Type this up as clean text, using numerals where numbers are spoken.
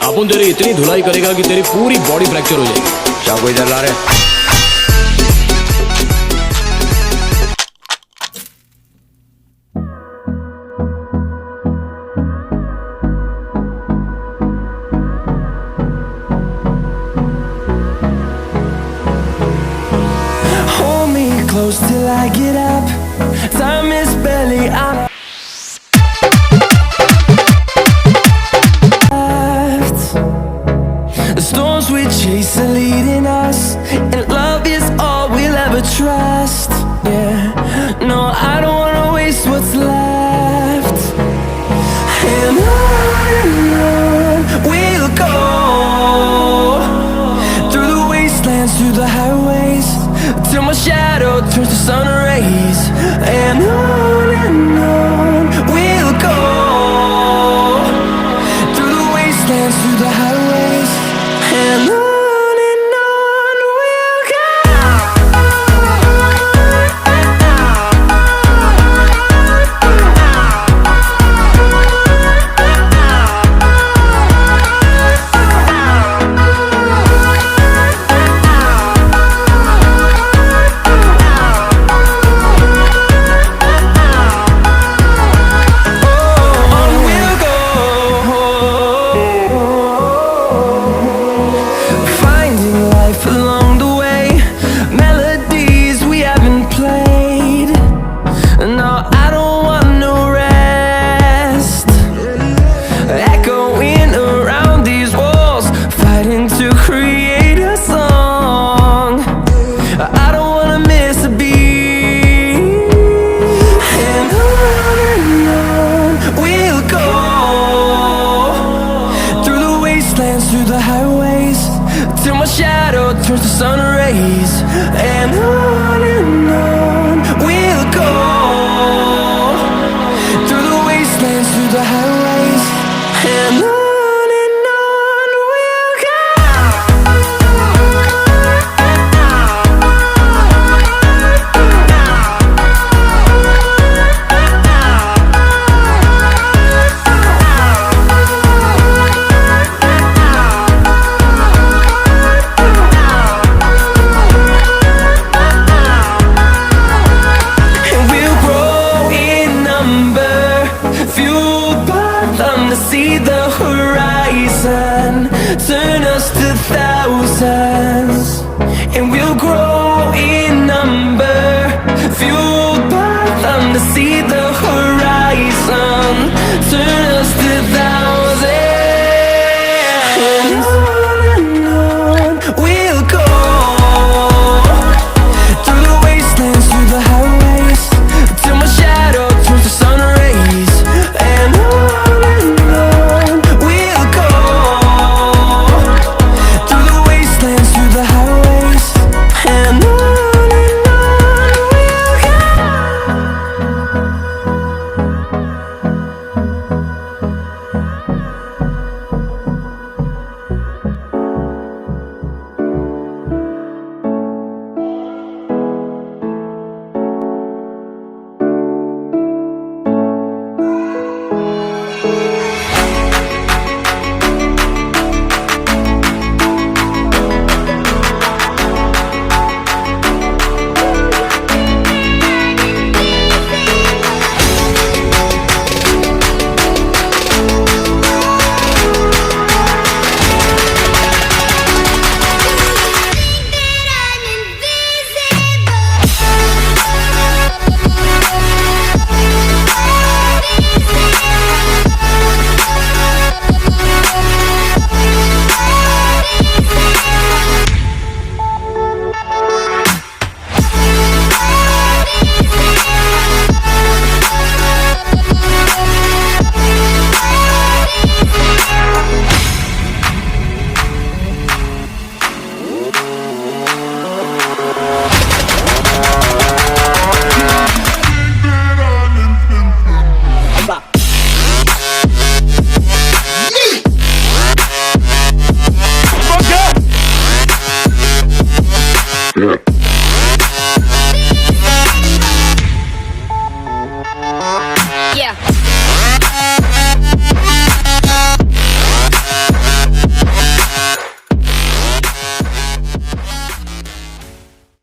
अपन तेरी इतनी धुलाई करेगा कि तेरी पूरी बॉडी फ्रैक्चर हो जाएगी। क्या कोई इधर ला रहे? Close till I get up. Time is barely on. The storms we chase are leading us, and love is all we'll ever trust. Yeah, no, I don't wanna waste what's left. And on we'll go, through the wastelands, through the highways, till my shadow turns to sun rays. And on we'll go, through the wastelands, through the highways. And on we'll go. Through the highways, till my shadow turns to sun rays. And on we'll go, through the wastelands, through the highways. And on we'll go. See the horizon, turn us to thousands, and we'll grow in number, fueled by them to see the horizon.